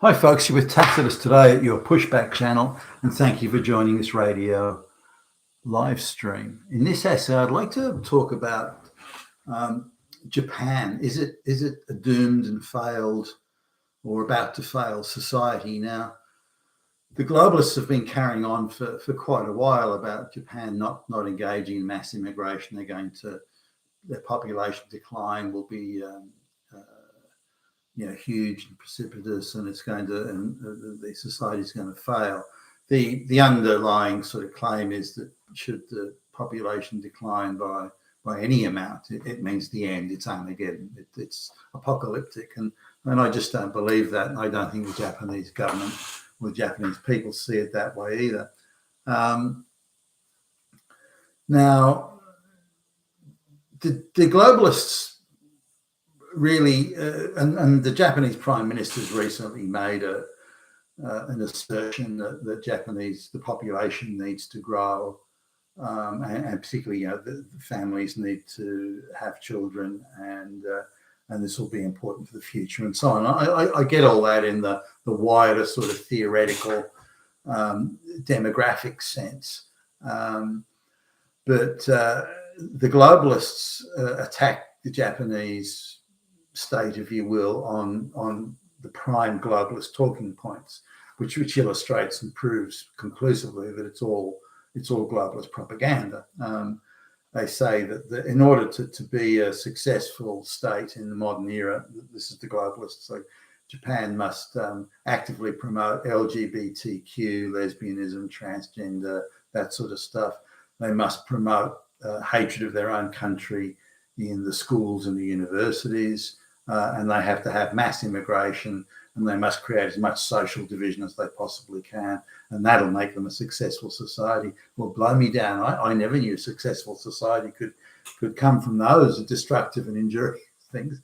Hi folks, you're with Tacitus today at your Pushback channel, and thank you for joining this radio live stream. In this essay, I'd like to talk about Japan. Is it a doomed and failed or about to fail society? Now, the globalists have been carrying on for quite a while about Japan not engaging in mass immigration. Their population decline will be huge and precipitous, and the society is going to fail. The underlying sort of claim is that should the population decline by any amount, it means the end. It's Armageddon. It's apocalyptic, and I just don't believe that. And I don't think the Japanese government or the Japanese people see it that way either. Now, the globalists really, and the Japanese Prime Minister's recently made an assertion that the population needs to grow, and particularly, the families need to have children, and this will be important for the future, and so on. I get all that in the wider sort of theoretical demographic sense, but the globalists attack the Japanese state, if you will, on the prime globalist talking points, which illustrates and proves conclusively that it's all globalist propaganda. They say that in order to be a successful state in the modern era, this is the globalists, so Japan must actively promote LGBTQ, lesbianism, transgender, that sort of stuff. They must promote hatred of their own country in the schools and the universities, and they have to have mass immigration, and they must create as much social division as they possibly can, and that'll make them a successful society. Well, blow me down. I never knew a successful society could come from those destructive and injurious things.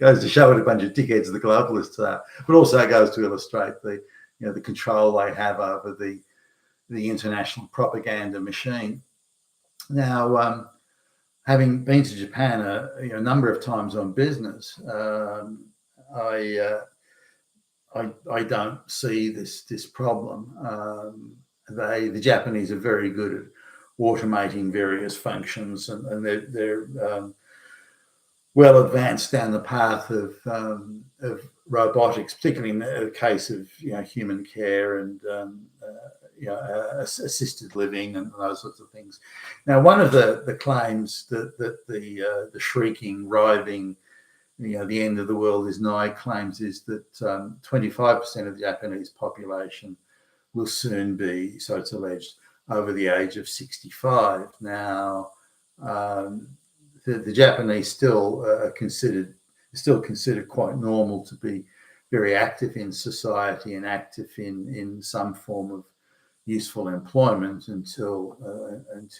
Goes to show what a bunch of dickheads the globalists are, but also goes to illustrate the control they have over the international propaganda machine. Now, having been to Japan a number of times on business, I don't see this problem. The Japanese are very good at automating various functions, and they're well advanced down the path of robotics, particularly in the case of human care and assisted living and those sorts of things. Now, one of the claims that the shrieking, writhing, the end of the world is nigh claims is that 25% of the Japanese population will soon be, so it's alleged, over the age of 65. Now, the Japanese still considered quite normal to be very active in society and active in some form of useful employment until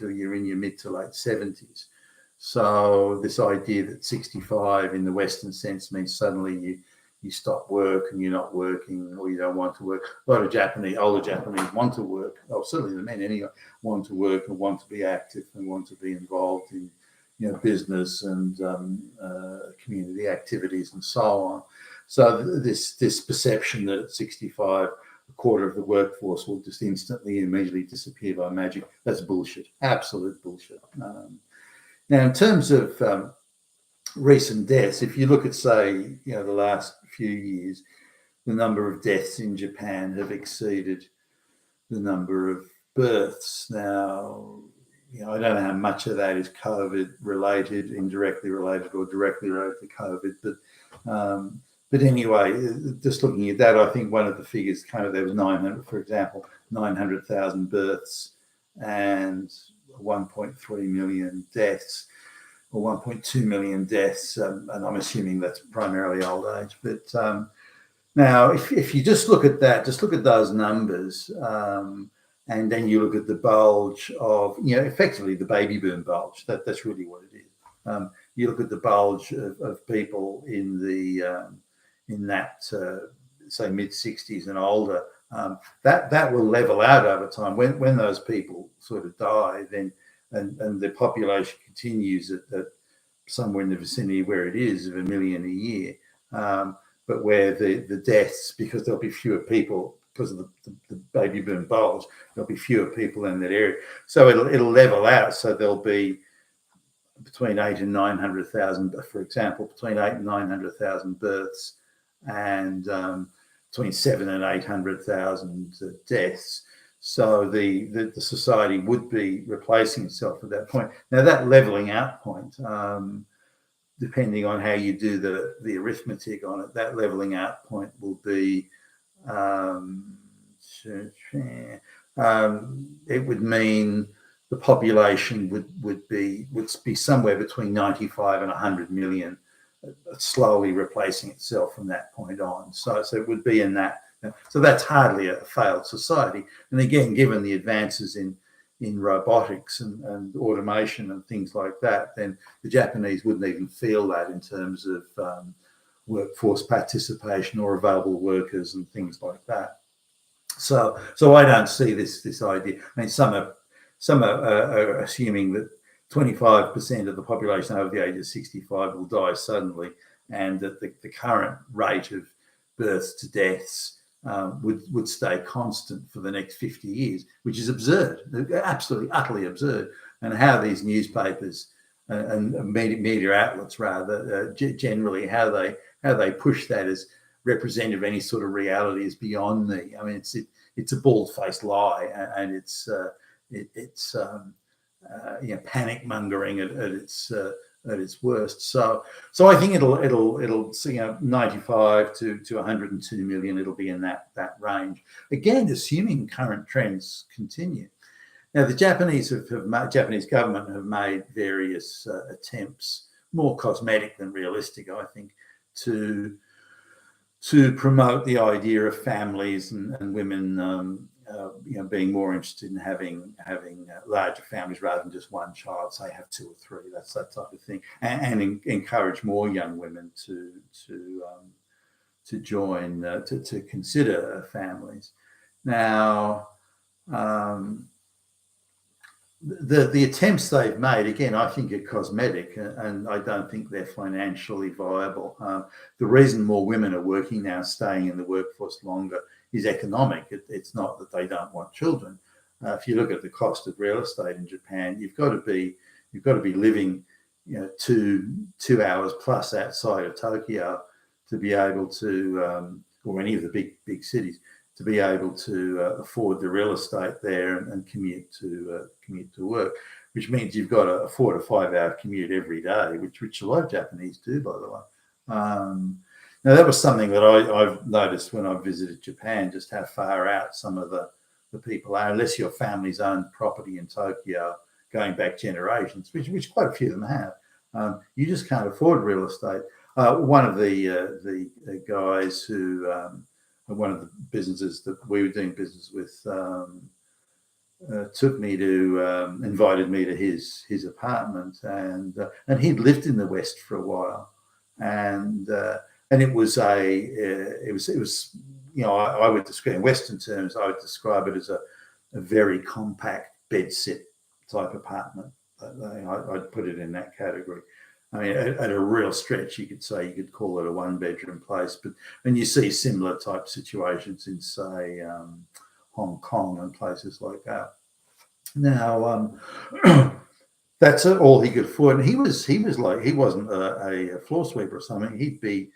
you're in your mid to late 70s. So this idea that 65 in the Western sense means suddenly you stop work and you're not working, or you don't want to work. A lot of older Japanese want to work. Oh, certainly the men anyway, want to work and want to be active and want to be involved in business and community activities and so on. So this perception that at 65 a quarter of the workforce will just immediately disappear by magic, that's bullshit, absolute bullshit. Now, in terms of recent deaths, if you look at, say, the last few years, the number of deaths in Japan have exceeded the number of births. Now, I don't know how much of that is COVID related, indirectly related, or directly related to COVID, but anyway, just looking at that, I think one of the figures there was 900,000 births and 1.3 million deaths, or 1.2 million deaths, and I'm assuming that's primarily old age. But now, if you just look at that, just look at those numbers, and then you look at the bulge of, effectively the baby boom bulge. That's really what it is. You look at the bulge of people in that say mid 60s and older. That will level out over time. When those people sort of die, then and the population continues at somewhere in the vicinity where it is of 1 million a year. But but where the deaths, because there'll be fewer people because of the baby boom bulge, there'll be fewer people in that area. So it'll level out. So there'll be between 8 and 900,000, for example, between 8 and 900,000 births, and between 7 and 800,000 deaths. So the society would be replacing itself at that point. Now that leveling out point, depending on how you do the arithmetic on it, that leveling out point will be, it would mean the population would be somewhere between 95 and 100 million, slowly replacing itself from that point on. So it would be in that. So that's hardly a failed society. And again, given the advances in robotics and automation and things like that, then the Japanese wouldn't even feel that in terms of workforce participation or available workers and things like that. So I don't see this idea. I mean, some are assuming that 25% of the population over the age of 65 will die suddenly, and that the current rate of births to deaths would stay constant for the next 50 years, which is absurd, absolutely, utterly absurd. And how these newspapers and media outlets, rather, generally, how they push that as representative of any sort of reality is beyond me. I mean, it's a bald-faced lie, and it's panic mongering at its worst. So I think it'll 95 to 102 million. It'll be in that range. Again, assuming current trends continue. Now, the Japanese Japanese government have made various attempts, more cosmetic than realistic, I think, to promote the idea of families and women, being more interested in having larger families rather than just one child, say have 2 or 3. That's that type of thing, and encourage more young women to join, to consider families. Now, the attempts they've made, again, I think are cosmetic, and I don't think they're financially viable. The reason more women are working now, staying in the workforce longer, is economic. It's not that they don't want children. If you look at the cost of real estate in Japan, you've got to be living, 2 hours plus outside of Tokyo to be able to, or any of the big cities, to be able to afford the real estate there and commute to work, which means you've got a 4 to 5 hour commute every day, which a lot of Japanese do, by the way. Now, that was something that I've noticed when I visited Japan, just how far out some of the people are, unless your family's owned property in Tokyo going back generations, which quite a few of them have. You just can't afford real estate. One of the guys who, one of the businesses that we were doing business with, invited me to his apartment, and he'd lived in the West for a while, and it was I would describe, in Western terms, I would describe it as a very compact bedsit type apartment. I'd put it in that category. I mean, at a real stretch, you could call it a 1-bedroom place, and you see similar type situations in, say, Hong Kong and places like that. Now, that's all he could afford. And he wasn't a floor sweeper or something. He'd be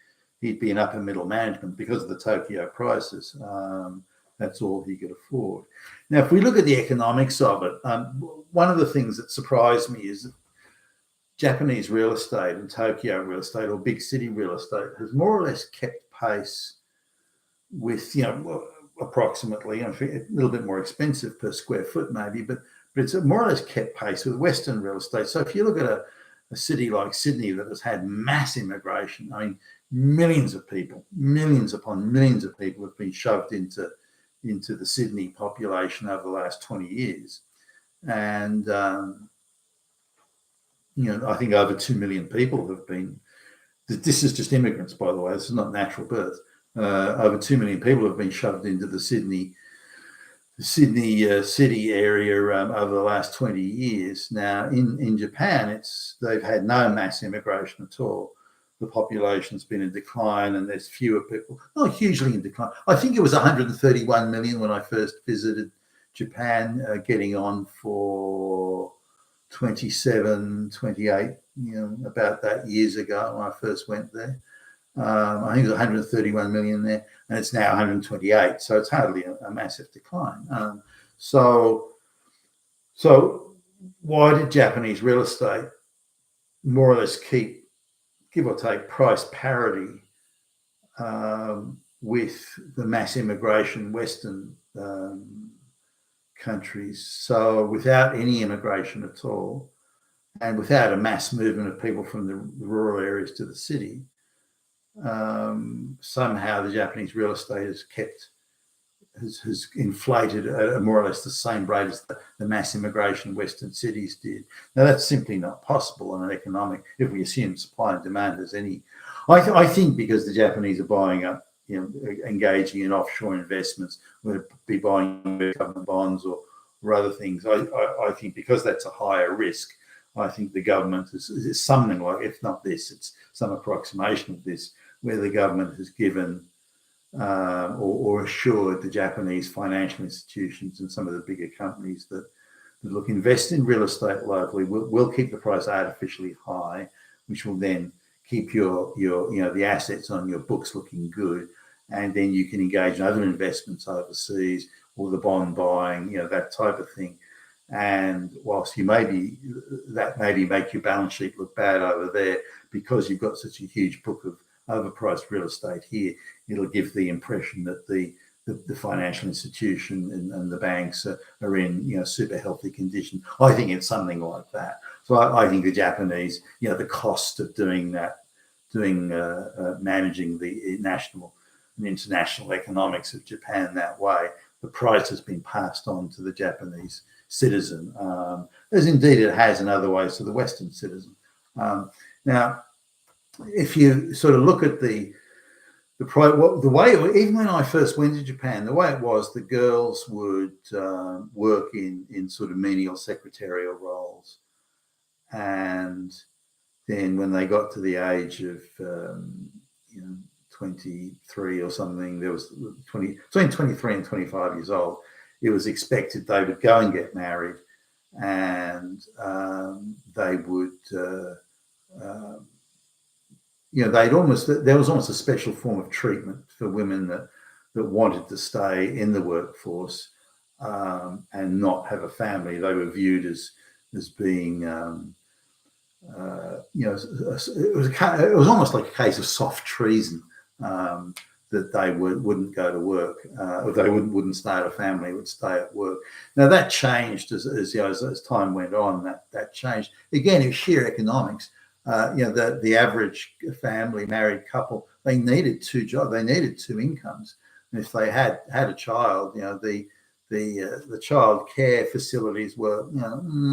in upper middle management because of the Tokyo crisis. That's all he could afford. Now, if we look at the economics of it, one of the things that surprised me is that Japanese real estate and Tokyo real estate, or big city real estate, has more or less kept pace with, approximately, a little bit more expensive per square foot maybe, but it's more or less kept pace with Western real estate. So if you look at a city like Sydney that has had mass immigration, I mean, millions upon millions of people have been shoved into the Sydney population over the last 20 years. And, I think over 2 million people have been, this is just immigrants, by the way, this is not natural birth. Over 2 million people have been shoved into the Sydney city area over the last 20 years. Now, in Japan, they've had no mass immigration at all. the population's been in decline and there's fewer people, not hugely in decline. I think it was 131 million when I first visited Japan, getting on for 27, 28, about that years ago when I first went there. I think it was 131 million there, and it's now 128. So it's hardly a massive decline. So why did Japanese real estate more or less keep, give or take, price parity with the mass immigration Western countries? So without any immigration at all, and without a mass movement of people from the rural areas to the city, somehow the Japanese real estate has inflated at more or less the same rate as the mass immigration Western cities did. Now that's simply not possible on an economic, if we assume supply and demand as any. I think because the Japanese are buying up, engaging in offshore investments, whether it be buying government bonds or other things. I think because that's a higher risk, I think the government is something like, if not this, it's some approximation of this, where the government has given or assured the Japanese financial institutions and some of the bigger companies that look, invest in real estate locally, will keep the price artificially high, which will then keep your the assets on your books looking good, and then you can engage in other investments overseas or the bond buying, that type of thing. And whilst that maybe make your balance sheet look bad over there because you've got such a huge book of overpriced real estate here, it'll give the impression that the financial institution and the banks are in super healthy condition. I think it's something like that. So I think the Japanese, the cost of doing that, managing the national and international economics of Japan that way, the price has been passed on to the Japanese citizen, as indeed it has in other ways to the Western citizen. Now, if you sort of look at the way, even when I first went to Japan, the way it was, the girls would work in sort of menial secretarial roles, and then when they got to the age of 23 or something, there was between 23 and 25 years old, it was expected they would go and get married, and they would there was almost a special form of treatment for women that wanted to stay in the workforce and not have a family. They were viewed as being it was almost like a case of soft treason, that they wouldn't go to work, or they wouldn't start a family, would stay at work. Now that changed as time went on. That changed again. It's sheer economics. The average family married couple, they needed two jobs, they needed two incomes, and if they had a child, the child care facilities were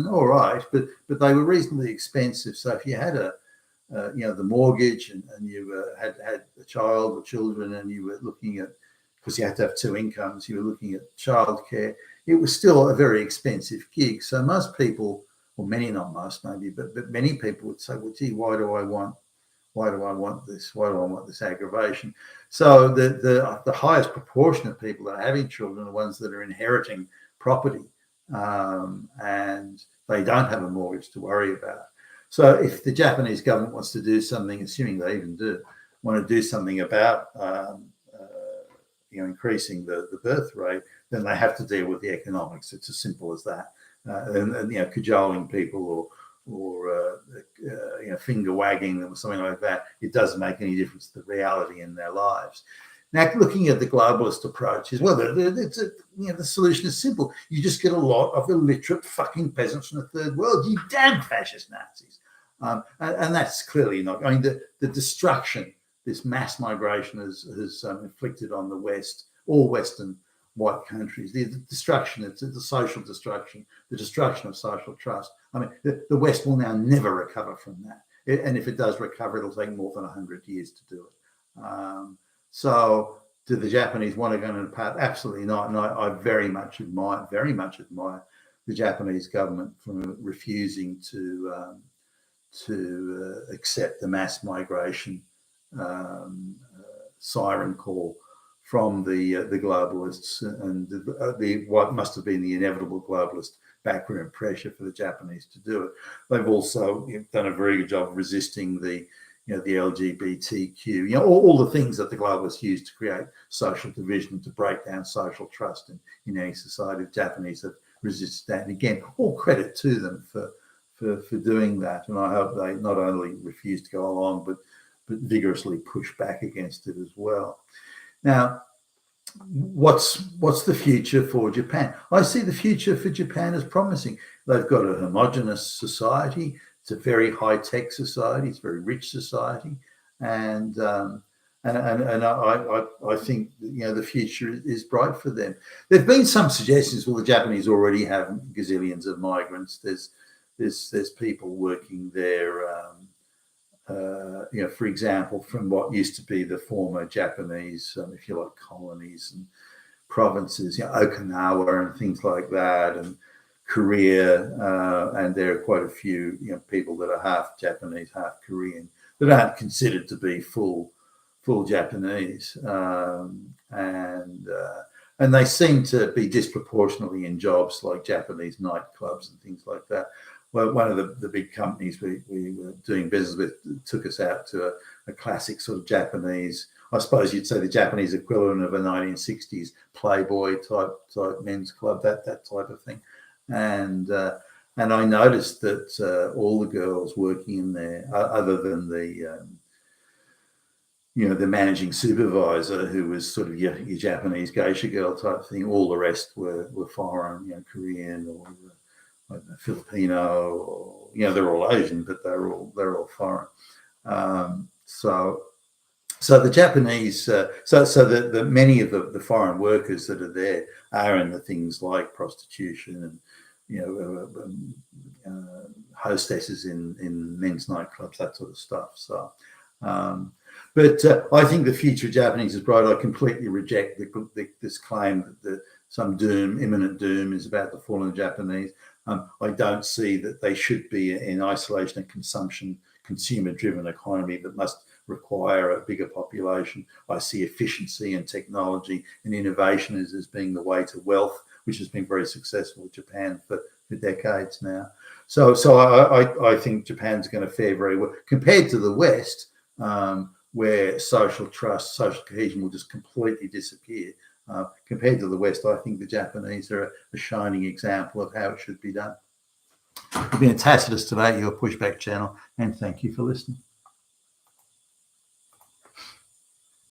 all right, but they were reasonably expensive. So if you had the mortgage and you had a child or children, and you were looking at, because you had to have two incomes, you were looking at childcare, it was still a very expensive gig. So most people, or many, not most maybe, but many people would say, well, gee, why do I want this? Why do I want this aggravation? So the highest proportion of people that are having children are ones that are inheriting property, and they don't have a mortgage to worry about. So if the Japanese government wants to do something, assuming they even do, want to do something about increasing the birth rate, then they have to deal with the economics. It's as simple as that. And cajoling people or finger wagging them or something like that, it doesn't make any difference to the reality in their lives. Now, looking at the globalist approach as well, the solution is simple. You just get a lot of illiterate fucking peasants from the third world. You damn fascist Nazis. And that's clearly not. I mean, the destruction this mass migration has inflicted on the West, all Western white countries, the destruction, it's the social destruction, the destruction of social trust. I mean, the West will now never recover from that. And if it does recover, it'll take more than 100 years to do it. So do the Japanese want to go in a path? Absolutely not. And I very much admire the Japanese government for refusing to accept the mass migration siren call from the globalists and what must have been the inevitable globalist backroom pressure for the Japanese to do it. They've also done a very good job of resisting the LGBTQ, all the things that the globalists use to create social division, to break down social trust in any society. The Japanese have resisted that. And again, all credit to them for doing that. And I hope they not only refuse to go along, but vigorously push back against it as well. Now, what's the future for Japan? I see the future for Japan as promising. They've got a homogenous society. It's a very high-tech society. It's a very rich society, and I think the future is bright for them. There've been some suggestions. Well, the Japanese already have gazillions of migrants. There's people working there. For example, from what used to be the former Japanese, if you like, colonies and provinces, Okinawa and things like that, and Korea, and there are quite a few people that are half Japanese, half Korean, that aren't considered to be full Japanese, and they seem to be disproportionately in jobs like Japanese nightclubs and things like that. Well, one of the big companies we were doing business with took us out to a classic sort of Japanese, I suppose you'd say the Japanese equivalent of a 1960s Playboy type men's club, that type of thing. And I noticed that all the girls working in there, other than the managing supervisor, who was sort of your Japanese geisha girl type thing, all the rest were foreign, Korean or Filipino, or they're all Asian, but they're all foreign. So the Japanese, the many of the foreign workers that are there are in the things like prostitution and hostesses in men's nightclubs, that sort of stuff. So, but I think the future of Japanese is bright. I completely reject this claim that some imminent doom is about to fall on the Japanese. I don't see that they should be in isolation and consumer-driven economy that must require a bigger population. I see efficiency and technology and innovation as being the way to wealth, which has been very successful in Japan for decades now. So I think Japan's going to fare very well compared to the West, where social trust, social cohesion will just completely disappear. Compared to the West, I think the Japanese are a shining example of how it should be done. You've been a Tacitus today, your Pushback channel, and thank you for listening.